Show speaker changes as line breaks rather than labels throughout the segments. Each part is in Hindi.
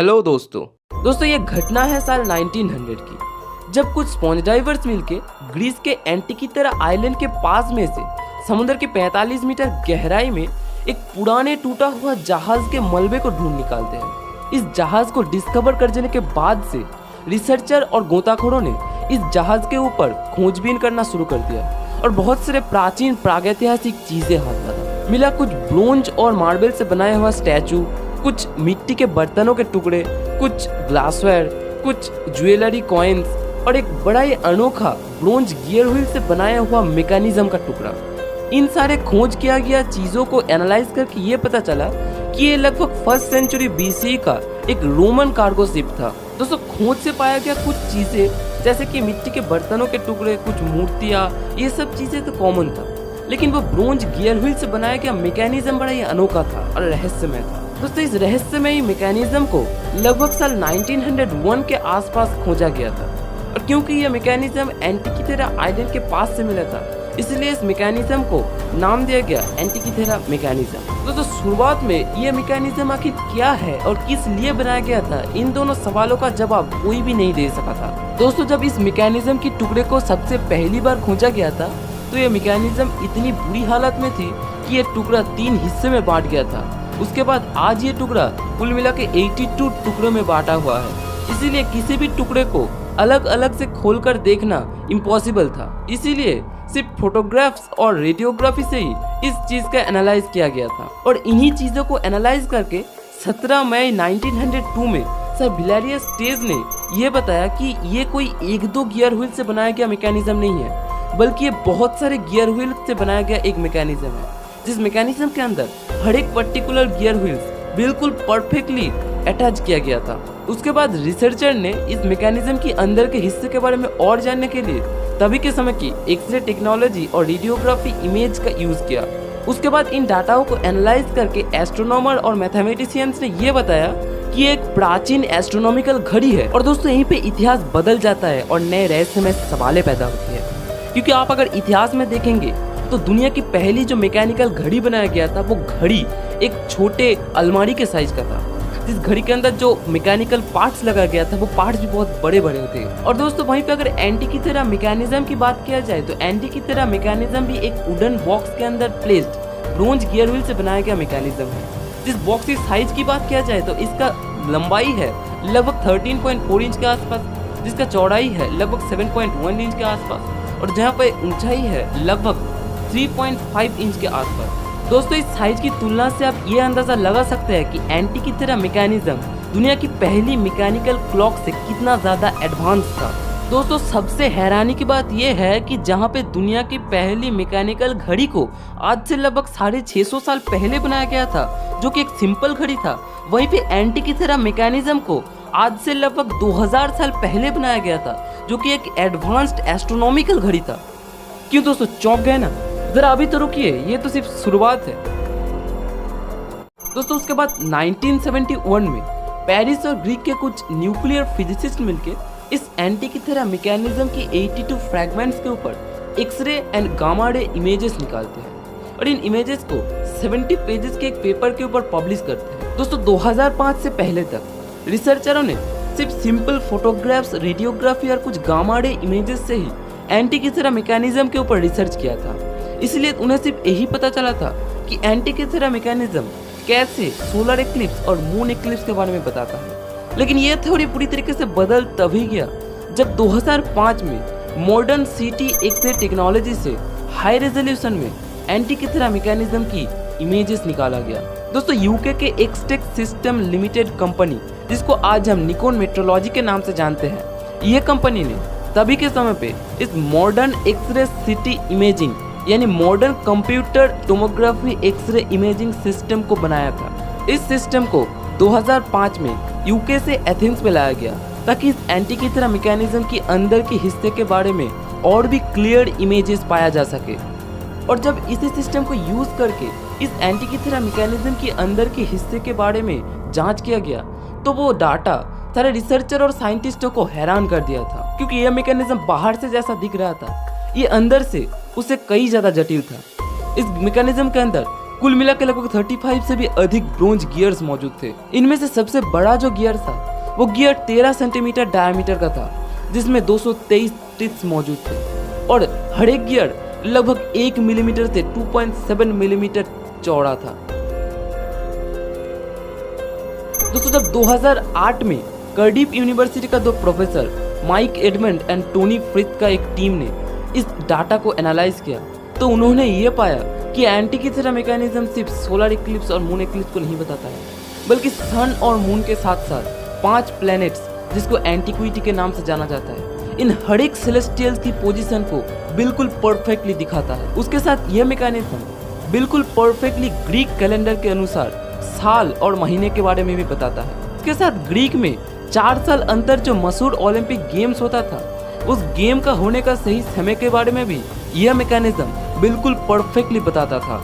हेलो दोस्तों ये घटना है साल 1900 की, जब कुछ स्पॉन्ज डाइवर्स मिलके ग्रीस के एंटिकीथेरा आइलैंड के पास में से समुद्र के 45 मीटर गहराई में एक पुराने टूटा हुआ जहाज के मलबे को ढूंढ निकालते हैं। इस जहाज को डिस्कवर कर जाने के बाद से रिसर्चर और गोताखोरों ने इस जहाज के ऊपर खोजबीन करना शुरू कर दिया और बहुत सारे प्राचीन प्रागैतिहासिक चीजें हाथ लगा मिला। कुछ ब्रोंज और मार्बल से बनाया हुआ स्टैचू, कुछ मिट्टी के बर्तनों के टुकड़े, कुछ ग्लासवेयर, कुछ ज्वेलरी कॉइन्स और एक बड़ा ही अनोखा ब्रोंज गियर व्हील से बनाया हुआ मैकेनिज्म का टुकड़ा। इन सारे खोज किया गया चीजों को एनालाइज करके ये पता चला कि ये लगभग 1st सेंचुरी BC का एक रोमन कार्गो शिप था। दोस्तों खोज से पाया गया कुछ चीजें जैसे कि मिट्टी के बर्तनों के टुकड़े, कुछ मूर्तियां, ये सब चीजें तो कॉमन था, लेकिन वो ब्रोंज गियर व्हील से बनाया गया मैकेनिज्म बड़ा ही अनोखा था और रहस्यमय था। दोस्तों इस रहस्यमयी मैकेनिज्म को लगभग साल 1901 के आसपास खोजा गया था और क्योंकि यह मैकेनिज्म एंटिकीथेरा आइलैंड के पास से मिला था, इसलिए इस मैकेनिज्म को नाम दिया गया एंटिकीथेरा मैकेनिज्म। दोस्तों शुरुआत में यह मैकेनिज्म आखिर क्या है और किस लिए बनाया गया था, इन दोनों सवालों का जवाब कोई भी नहीं दे सका था। दोस्तों जब इस मैकेनिज्म के टुकड़े को सबसे पहली बार खोजा गया था तो यह मैकेनिज्म इतनी बुरी हालत में थी कि यह टुकड़ा 3 हिस्से में बांट गया था। उसके बाद आज ये टुकड़ा कुल मिला के 82 टुकड़ों में बांटा हुआ है, इसीलिए किसी भी टुकड़े को अलग अलग से खोलकर देखना इम्पॉसिबल था। इसीलिए सिर्फ फोटोग्राफ्स और रेडियोग्राफी से ही इस चीज का एनालाइज किया गया था और इन्हीं चीजों को एनालाइज करके 17 मई 1902 में सर विलेरियस स्टेज ने यह बताया कि ये कोई 1-2 गियर व्हील से बनाया गया मैकेनिज्म नहीं है, बल्कि ये बहुत सारे गियर व्हील से बनाया गया एक मैकेनिज्म है, जिस मैकेनिज्म के अंदर हर एक पर्टिकुलर गियर व्हील्स बिल्कुल परफेक्टली अटैच किया गया था। उसके बाद रिसर्चर ने इस मैकेनिज्म के अंदर के हिस्से के बारे में और जानने के लिए तभी के समय की एक्सरे टेक्नोलॉजी और रेडियोग्राफी इमेज का यूज किया। उसके बाद इन डाटाओं को एनालाइज करके एस्ट्रोनॉमर और मैथमेटिशियंस ने यह बताया कि एक प्राचीन एस्ट्रोनॉमिकल घड़ी है। और दोस्तों यहीं पे इतिहास बदल जाता है और नए रहस्यमय सवालें पैदा होती है, क्योंकि आप अगर इतिहास में देखेंगे तो दुनिया की पहली जो मैकेनिकल घड़ी बनाया गया था वो घड़ी एक छोटे अलमारी के साइज का था। जिस घड़ी के अंदर जो मैकेनिकल पार्ट्स लगा गया था वो पार्ट्स भी बहुत बड़े बड़े होते हैं। और दोस्तों वहीं पे अगर एंटिकीथेरा मैकेनिज्म की बात किया जाए तो एंटिकीथेरा मैकेनिज्म भी एक वुडन बॉक्स के अंदर प्लेस्ड ब्रोंज गियर व्हील से बनाया गया मैकेनिज्म है। जिस बॉक्स की साइज की बात किया जाए तो इसका लंबाई है लगभग 13.4 इंच के आसपास, जिसका चौड़ाई है लगभग 7.1 इंच के आसपास और जहाँ पे ऊंचाई है लगभग 3.5 इंच के आसपास। दोस्तों इस साइज की तुलना से आप ये अंदाजा लगा सकते हैं कि एंटिकीथेरा मैकेनिज्म दुनिया की पहली मैकेनिकल क्लॉक से कितना ज्यादा एडवांस था। दोस्तों सबसे हैरानी की बात यह है कि जहाँ पे दुनिया की पहली मैकेनिकल घड़ी को आज से लगभग 650 साल पहले बनाया गया था, जो कि एक सिंपल घड़ी था, वहीं पे एंटिकीथेरा मैकेनिज्म को आज से लगभग 2000 साल पहले बनाया गया था, जो कि एक एडवांस्ड एस्ट्रोनॉमिकल घड़ी था। क्यों दोस्तों चौंक गए ना? जरा अभी तो रुकिए, ये तो सिर्फ शुरुआत है। दोस्तों उसके बाद 1971 में पेरिस और ग्रीक के कुछ न्यूक्लियर फिजिसिस्ट मिलके इस एंटिकीथेरा मैकेनिज्म की 82 फ्रैगमेंट्स के ऊपर X ray and gamma ray images निकालते हैं और इन इमेजेस को 70 पेजेस के एक पेपर के ऊपर पब्लिश करते हैं। दोस्तों 2005 से पहले तक रिसर्चरों ने सिर्फ सिंपल फोटोग्राफ्स, रेडियोग्राफी और कुछ गामा रे इमेजेस से ही एंटिकीथेरा मैकेनिज्म के ऊपर रिसर्च किया था, इसलिए उन्हें सिर्फ यही पता चला था कि एंटिकीथेरा मैकेनिज्म कैसे सोलर एक्लिप्स और मून एक्लिप्स के बारे में बताता है। लेकिन यह थ्योरी पूरी तरीके से बदल तभी गया जब 2005 में मॉडर्न CT एक्सरे टेक्नोलॉजी से हाई रेजोल्यूशन में एंटिकीथेरा मैकेनिज्म की इमेजेस निकाला गया। दोस्तों यूके के एक्सटेक सिस्टम लिमिटेड कंपनी, जिसको आज हम निकॉन मेट्रोलॉजी के नाम से जानते हैं, यह कंपनी ने तभी के समय पे इस मॉडर्न एक्सरे CT इमेजिंग यानी modern computer tomography X ray imaging system को बनाया था। इस सिस्टम को 2005 में यूके से एथेंस में लाया गया ताकि इस एंटिकीथेरा मैकेनिज्म के अंदर के हिस्से के बारे में और भी क्लियर इमेजेस पाया जा सके। और जब इसी सिस्टम को यूज करके इस एंटिकीथेरा मैकेनिज्म के अंदर के हिस्से के बारे में जांच किया गया तो वो डाटा सारे रिसर्चर और साइंटिस्टों को हैरान कर दिया था, क्योंकि यह मैकेनिज्म बाहर से जैसा दिख रहा था ये अंदर से उससे कई ज्यादा जटिल था। इस मैकेनिज्म के अंदर कुल मिला के लगभग 35 से भी अधिक ब्रोंज गियर्स मौजूद थे। इनमें से सबसे बड़ा जो गियर था वो गियर 13 सेंटीमीटर डायमीटर का था, जिसमें 223 टिप्स मौजूद थे और हर एक गियर लगभग 1 मिलीमीटर से 2.7 मिलीमीटर चौड़ा था। दोस्तों जब 2008 में कार्डिफ यूनिवर्सिटी का दो professor Mike Edmund and Tony Freeth का एक टीम ने इस डाटा को एनालाइज किया तो उन्होंने ये पाया कि एंटीकिथेरा मैकेनिज्म सिर्फ सोलर इक्लिप्स और मून इक्लिप्स को नहीं बताता है, बल्कि सन और मून के साथ साथ 5 प्लैनेट्स जिसको एंटीक्विटी के नाम से जाना जाता है, इन हर एक सेलेस्टियल्स की पोजीशन को बिल्कुल परफेक्टली दिखाता है। उसके साथ यह मैकेनिज्म बिल्कुल परफेक्टली ग्रीक कैलेंडर के अनुसार साल और महीने के बारे में भी बताता है। इसके साथ ग्रीक में 4 साल अंतर जो मशहूर ओलंपिक गेम्स होता था, उस गेम का होने का सही समय के बारे में भी यह मैकेनिज्म बिल्कुल परफेक्टली बताता था।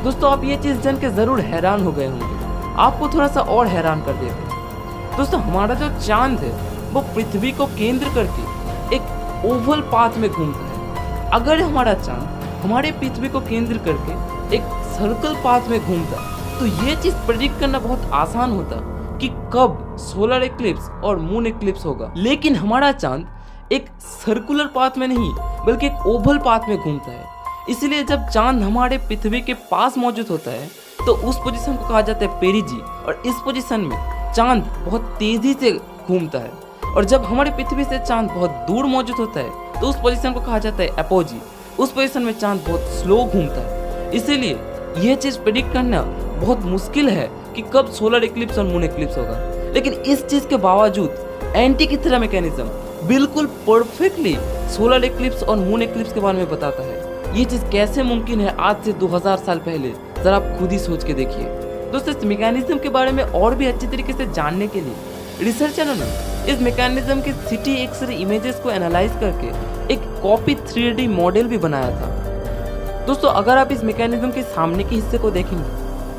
दोस्तों आप ये चीज जान के जरूर हैरान हो गए होंगे, आपको थोड़ा सा और हैरान कर देगा। दोस्तों हमारा जो चांद है वो पृथ्वी को केंद्र करके एक ओवल पाथ में घूमता है। अगर हमारा चांद हमारे पृथ्वी को केंद्र करके एक सर्कल पाथ में घूमता तो ये चीज प्रेडिक्ट करना बहुत आसान होता कि कब सोलर इक्लिप्स और मून इक्लिप्स होगा। लेकिन हमारा चांद एक सर्कुलर पाथ में नहीं बल्कि एक ओवल पाथ में घूमता है, इसलिए जब चांद हमारे पृथ्वी के पास मौजूद होता है तो उस पोजीशन को कहा जाता है पेरिजी, और इस पोजीशन में चांद बहुत तेजी से घूमता है। और जब हमारे पृथ्वी से चांद बहुत दूर मौजूद होता है तो उस पोजीशन को कहा जाता है एपोजी, उस पोजीशन में चांद बहुत स्लो घूमता है। इसीलिए यह चीज प्रेडिक्ट करना बहुत मुश्किल है कि कब सोलर इक्लिप्स और मून इक्लिप्स होगा। लेकिन इस चीज के बावजूद एंटीकिथेरा मैकेनिज्म बिल्कुल परफेक्टली सोलर इक्लिप्स और मून इक्लिप्स के बारे में बताता है। ये चीज कैसे मुमकिन है आज से 2000 साल पहले, जरा आप खुद ही सोच के देखिए। दोस्तों इस मैकेनिज्म के बारे में और भी अच्छी तरीके से जानने के लिए रिसर्चरों ने इस मैकेनिज्म के सिटी एक्सरे इमेजेस को एनालाइज करके एक कॉपी 3D मॉडल भी बनाया था। दोस्तों अगर आप इस मैकेनिज्म के सामने के हिस्से को देखेंगे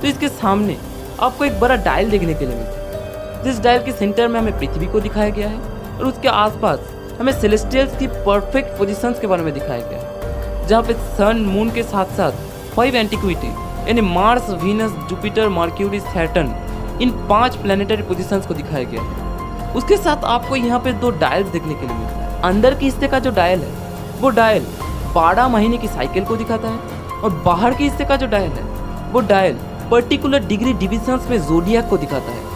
तो इसके सामने आपको एक बड़ा डायल देखने के लिए मिलता है, जिस डायल के सेंटर में हमें पृथ्वी को दिखाया गया है और उसके आसपास हमें सेलेस्टियल्स की परफेक्ट पोजीशंस के बारे में दिखाया गया है, जहाँ पे सन मून के साथ साथ 5 एंटीक्विटी यानी Mars, Venus, Jupiter, Mercury, Saturn, इन 5 प्लैनेटरी पोजीशंस को दिखाया गया है। उसके साथ आपको यहाँ पे 2 डायल्स देखने के लिए मिलता है। अंदर के हिस्से का जो डायल है वो डायल 12 महीने की साइकिल को दिखाता है, और बाहर के हिस्से का जो डायल है वो डायल पर्टिकुलर डिग्री डिविजन्स में ज़ोडिएक को दिखाता है।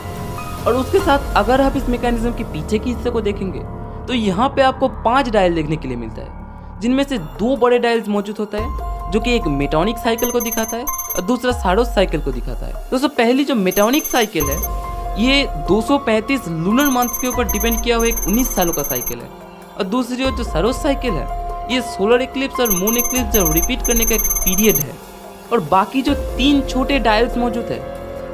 और उसके साथ अगर आप इस मैकेनिज्म के पीछे के हिस्से को देखेंगे तो यहाँ पे आपको 5 डायल देखने के लिए मिलता है, जिनमें से 2 बड़े डायल्स मौजूद होता है जो कि एक मेटोनिक साइकिल को दिखाता है और दूसरा सारोस साइकिल को दिखाता है। दोस्तों पहली जो मेटोनिक साइकिल है ये 235 लूनर मंथ्स के ऊपर डिपेंड किया हुआ एक 19 सालों का साइकिल है, और दूसरी जो सारोस साइकिल है ये सोलर इक्लिप्स और मून इक्लिप्स जब रिपीट करने का एक पीरियड है। और बाकी जो 3 छोटे डायल्स मौजूद है,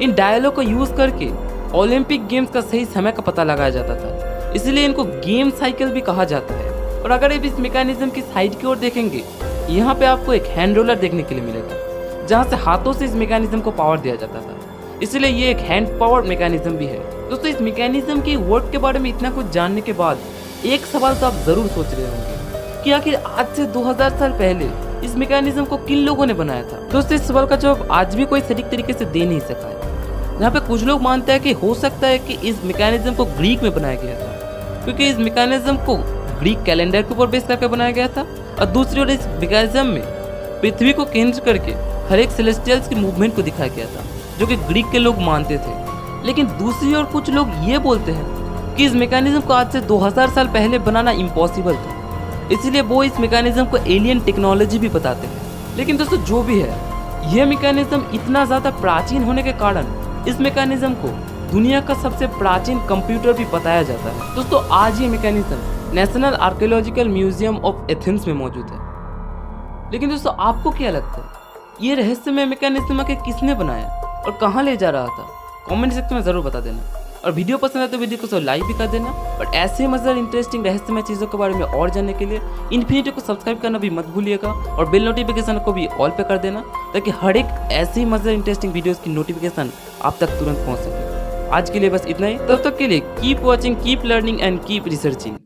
इन डायलों को यूज करके ओलंपिक गेम्स का सही समय का पता लगाया जाता था, इसलिए इनको गेम साइकिल भी कहा जाता है। और अगर आप इस मैकेनिज्म की साइड की ओर देखेंगे, यहाँ पे आपको एक हैंड रोलर देखने के लिए मिलेगा, जहाँ से हाथों से इस मैकेनिज्म को पावर दिया जाता था, इसलिए ये एक हैंड पावर मैकेनिज्म भी है। दोस्तों इस मैकेनिज्म की वर्क के बारे में इतना कुछ जानने के बाद एक सवाल तो आप जरूर सोच रहे होंगे कि आखिर आज से 2000 साल पहले इस मैकेनिज्म को किन लोगों ने बनाया था। दोस्तों इस सवाल का जवाब आज भी कोई सटीक तरीके से दे नहीं सका है। यहाँ पे कुछ लोग मानते हैं कि हो सकता है कि इस मैकेनिज्म को ग्रीक में बनाया गया था, क्योंकि इस मैकेनिज्म को ग्रीक कैलेंडर के ऊपर बेस करके बनाया गया था, और दूसरी ओर इस मैकेनिज्म में पृथ्वी को केंद्र करके हर एक सेलेस्टियल्स की मूवमेंट को दिखाया गया था, जो कि ग्रीक के लोग मानते थे। लेकिन दूसरी ओर कुछ लोग ये बोलते हैं कि इस मैकेनिज्म को आज से 2000 साल पहले बनाना इम्पॉसिबल था, इसलिए वो इस मैकेनिज्म को एलियन टेक्नोलॉजी भी बताते हैं। लेकिन दोस्तों जो भी है, यह मैकेनिज्म इतना ज़्यादा प्राचीन होने के कारण इस मैकेनिज्म को दुनिया का सबसे प्राचीन कंप्यूटर भी बताया जाता है। दोस्तों आज ये mechanism national archaeological museum of Athens में मौजूद है। लेकिन दोस्तों आपको क्या लगता है, ये रहस्यमय मैकेनिज्म के किसने बनाया और कहाँ ले जा रहा था? कमेंट सेक्शन में जरूर बता देना, और वीडियो पसंद आए तो वीडियो को लाइक भी कर देना। और ऐसे मजेदार इंटरेस्टिंग रहस्यमय चीज़ों के बारे में और जानने के लिए इन्फिनिटी को सब्सक्राइब करना भी मत भूलिएगा, और बेल नोटिफिकेशन को भी ऑल पे कर देना, ताकि हर एक ऐसी मजेदार इंटरेस्टिंग वीडियोस की नोटिफिकेशन आप तक तुरंत पहुंच सके। आज के लिए बस इतना ही, तब तक के लिए keep watching, keep learning and keep researching.